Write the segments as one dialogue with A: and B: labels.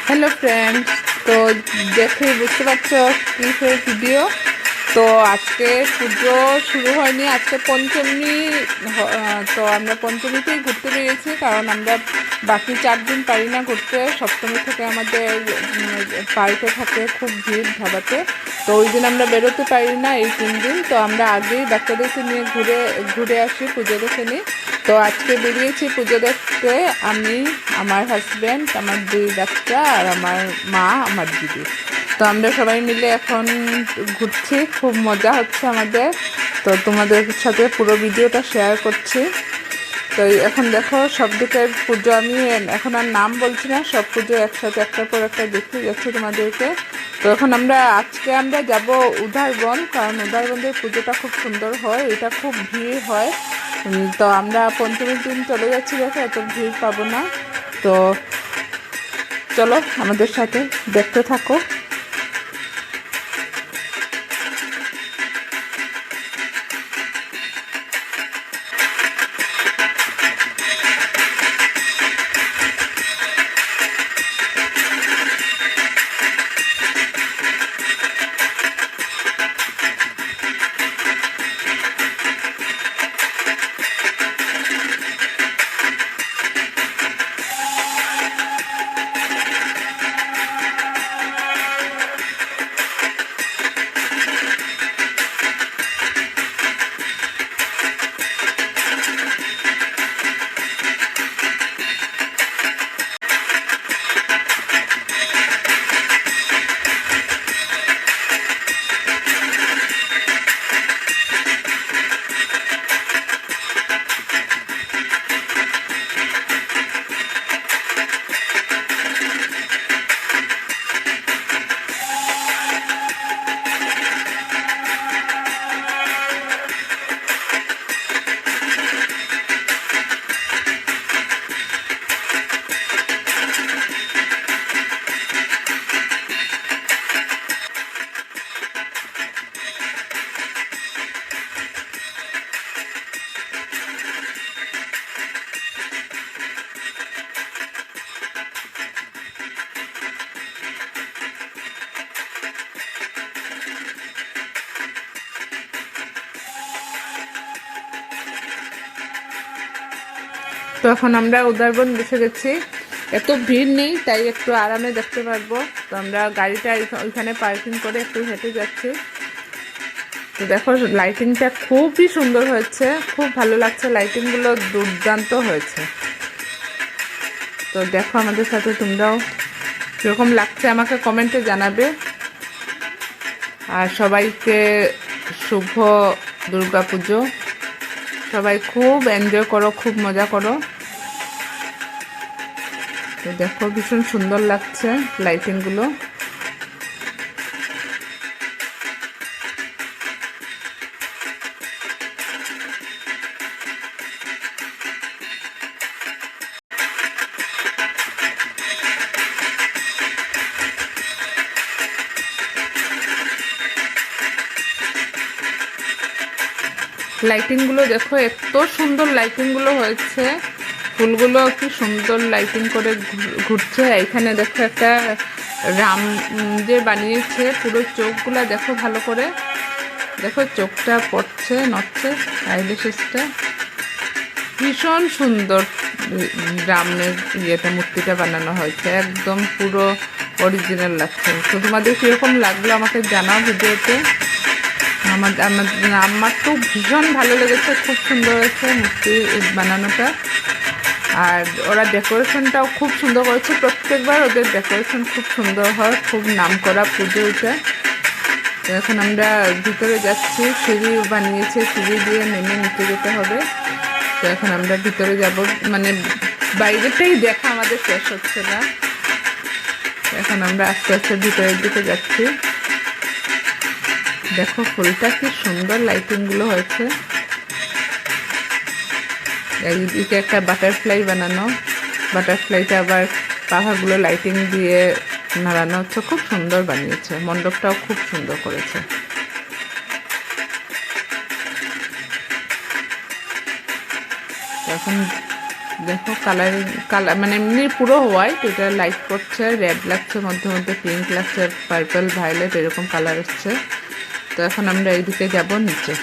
A: Hello friends, তো দেখে বুঝতে পারছো কিসের ভিডিও। তো আজকে পুজো শুরু হয়নি, আজকে পঞ্চমী। তো আমরা পঞ্চমীতেই ঘুরতে বেরিয়েছি, কারণ আমরা বাকি 4 দিন পারি না ঘুরতে। সপ্তমী থেকে আমাদের পার্কে থাকে খুব ভিড় ধাবাতে, তো ওই দিন আমরা বেরোতে পারি না এই 3 দিন। তো আমরা আগেই বাচ্চাদেরকে নিয়ে ঘুরে ঘুরে আসি, পুজো দেখে নিই। তো আজকে বেরিয়েছি পুজো দেখতে, আমি, আমার হাজব্যান্ড, আমার 2 বাচ্চা আর আমার মা, আমার দিদি। তো আমরা সবাই মিলে এখন ঘুরছি, খুব মজা হচ্ছে আমাদের। তো তোমাদের সাথে পুরো ভিডিওটা শেয়ার করছি। তো এখন দেখো সব দিকের পুজো, আমি এখন আর নাম বলছি না, সব পুজো একসাথে একটার পর একটা দেখিয়ে যাচ্ছে তোমাদেরকে। তো এখন আজকে আমরা যাব উধারবন, কারণ উধারবনের পুজোটা খুব সুন্দর হয়, এটা খুব ভিড় হয়। তো আমরা পঞ্চমীর দিন চলে যাচ্ছি দেখে এত ভিড় পাবো না। তো চলো আমাদের সাথে দেখতে থাকো। তো এখন আমরা উদারবন বসে গেছি, এত ভিড় নেই তাই একটু আরামে দেখতে পারবো। তো আমরা গাড়িটা ওইখানে পার্কিং করে একটু হেঁটে যাচ্ছি। তো দেখো লাইটিংটা খুবই সুন্দর হয়েছে, খুব ভালো লাগছে, লাইটিংগুলো দুর্দান্ত হয়েছে। তো দেখো আমাদের সাথে তোমরাও কীরকম লাগছে আমাকে কমেন্টে জানাবে। আর সবাইকে শুভ দুর্গা পুজো, সবাই খুব এনজয় করো, খুব মজা করো। তো দেখো ভীষণ সুন্দর লাগছে লাইটিংগুলো। লাইটিংগুলো দেখো এত সুন্দর লাইটিংগুলো হয়েছে, ফুলগুলো কি সুন্দর লাইটিং করে ঘুরছে। এখানে দেখো একটা রাম যে বানিয়েছে, পুরো চোখগুলা দেখো ভালো করে, দেখো চোখটা পড়ছে নড়ছে, আইল্যাশেসটা ভীষণ সুন্দর। রামের ইয়েটা মূর্তিটা বানানো হয়েছে, একদম পুরো অরিজিনাল লাগছে। তো তোমাদের কীরকম লাগলো আমাকে জানাও ভিডিওতে। আমার তো ভীষণ ভালো লেগেছে, খুব সুন্দর হয়েছে মূর্তি বানানোটা। আর ওরা ডেকোরেশনটাও খুব সুন্দর করেছে, প্রত্যেকবার ওদের ডেকোরেশন খুব সুন্দর হয়, খুব নামকরা পুজো এটা। তো এখন আমরা ভিতরে যাচ্ছি, সিঁড়ি বানিয়েছে, সিঁড়ি দিয়ে নেমে নিচে যেতে হবে। তো এখন আমরা ভিতরে যাব, মানে বাইরেটাই দেখা আমাদের শেষ হচ্ছে না। এখন আমরা আস্তে আস্তে ভিতরের দিকে যাচ্ছি। দেখো ফুলটা কি সুন্দর লাইটিংগুলো হয়েছে। এইদিকে একটা বাটারফ্লাই বানানো, বাটারফ্লাইটা আবার পাখাগুলো লাইটিং দিয়ে নাড়ানো হচ্ছে, খুব সুন্দর বানিয়েছে, মণ্ডপটাও খুব সুন্দর করেছে। এখন দেখো কালার মানে এমনি পুরো হোয়াইট, এটা লাইট করছে, রেড লাগছে, মধ্যে মধ্যে পিঙ্ক লাগছে, পার্পল ভায়োলেট এরকম কালার আসছে। তো এখন আমরা এইদিকে যাব নিচে,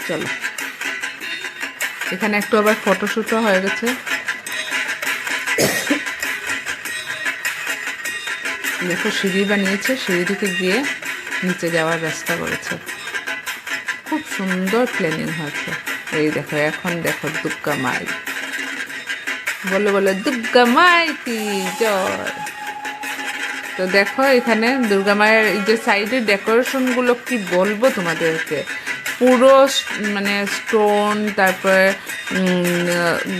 A: চলো। এখানে একটু আবার ফটোশ্যুটও হয়ে গেছে। দেখো সিঁড়ি বানিয়েছে, সিঁড়ি দিকে গিয়ে নিচে যাওয়ার রাস্তা করেছে, খুব সুন্দর প্ল্যানিং হয়েছে। এই দেখো, এখন দেখো দুর্গা মাই, বলে বলে দুর্গা মাই কি জয়। তো দেখো এখানে দুর্গা মায়ের এই যে সাইডের ডেকোরেশনগুলো কি বলবো তোমাদেরকে, পুরো মানে স্টোন, তারপরে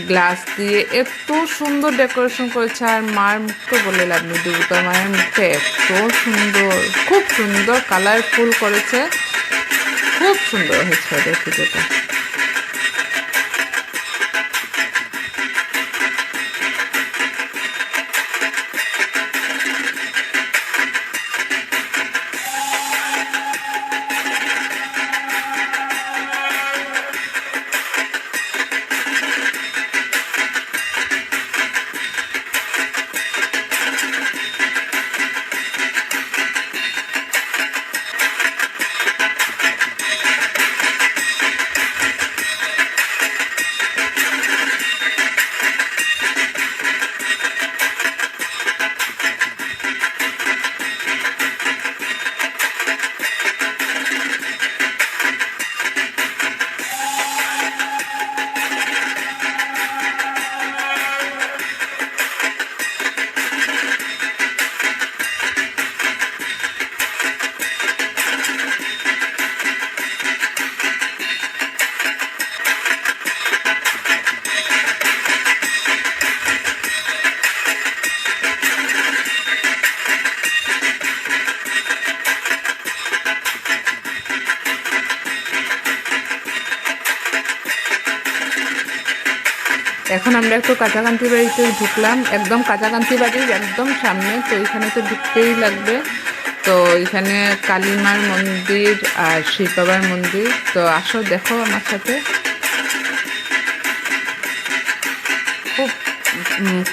A: গ্লাস দিয়ে এত সুন্দর ডেকোরেশন করেছে। আর মার মুখ তো বলে লাভ নেই, দুর্গা মায়ের মুখটা এত সুন্দর, খুব সুন্দর কালারফুল করেছে, খুব সুন্দর হয়েছে ওদের পুজোটা। এখন আমরা একটু কাঁচাকান্তি বাড়িতে ঢুকলাম, একদম কাঁচাকান্তি বাড়ির একদম সামনে, তো এখানে তো ঢুকতেই লাগবে। তো এখানে কালীমার মন্দির আর শিব বাবার মন্দির, তো আসো দেখো আমার সাথে। খুব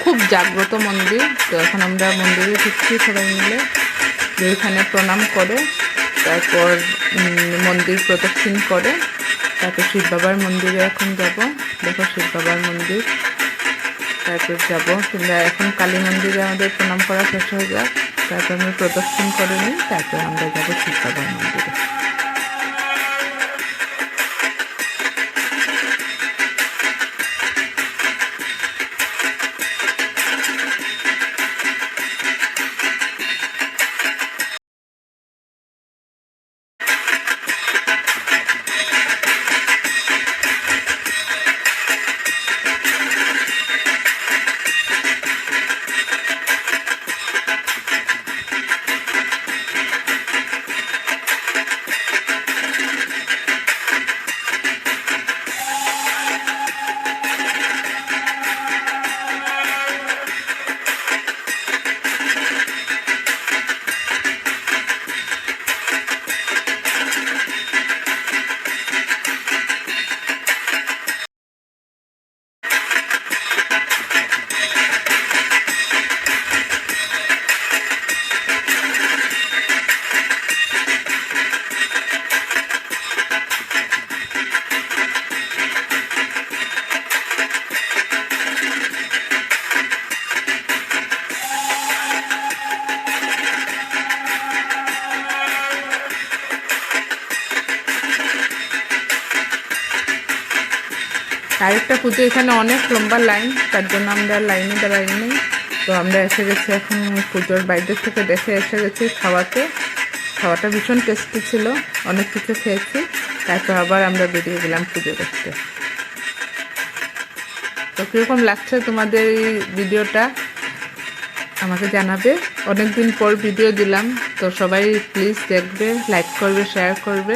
A: খুব জাগ্রত মন্দির। তো এখন আমরা মন্দিরে ঢুকছি সবাই মিলে, এখানে প্রণাম করে তারপর মন্দির প্রদক্ষিণ করে তারপর শিব বাবার মন্দিরে এখন যাব। দেখো শিব বাবার মন্দির, তারপর যাব, কিংবা এখন কালী মন্দিরে আমাদের প্রণাম করা শেষ হয়ে যাক, তারপর আমি প্রদক্ষিণ করে নিই, তারপর আমরা যাব শিব বাবার মন্দিরে। আরেকটা পুজো, এখানে অনেক লম্বা লাইন, তার জন্য আমরা লাইনে দাঁড়াইনি। তো আমরা এসে গেছি এখন পুজোর বাইরে থেকে দেখে এসে গেছি খাওয়াতে। খাওয়াটা ভীষণ টেস্টি ছিল, অনেক কিছু খেয়েছি, তারপর আবার আমরা বেরিয়ে গেলাম পুজো দেখতে। তো কীরকম লাগছে তোমাদের এই ভিডিওটা আমাকে জানাবে। অনেক দিন পর ভিডিও দিলাম, তো সবাই প্লিজ দেখবে, লাইক করবে, শেয়ার করবে।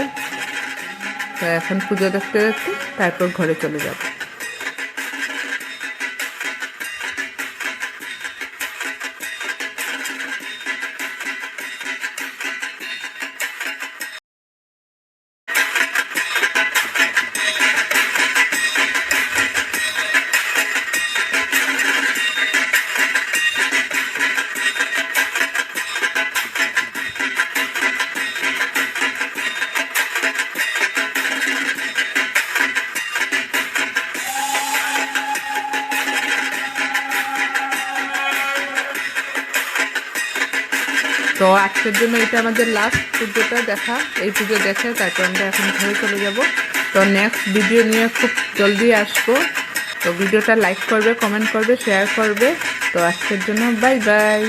A: তো এখন পুজো দেখতে দেখতে তারপর ঘরে চলে যাব। তো আজকের জন্য এটা আমাদের লাস্ট পুজোটা দেখা, এই পুজো দেখে তারপর আমরা এখন ঘরে চলে যাব। তো নেক্সট ভিডিও নিয়ে খুব জলদি আসবো। তো ভিডিওটা লাইক করবে, কমেন্ট করবে, শেয়ার করবে। তো আজকের জন্য বাই বাই।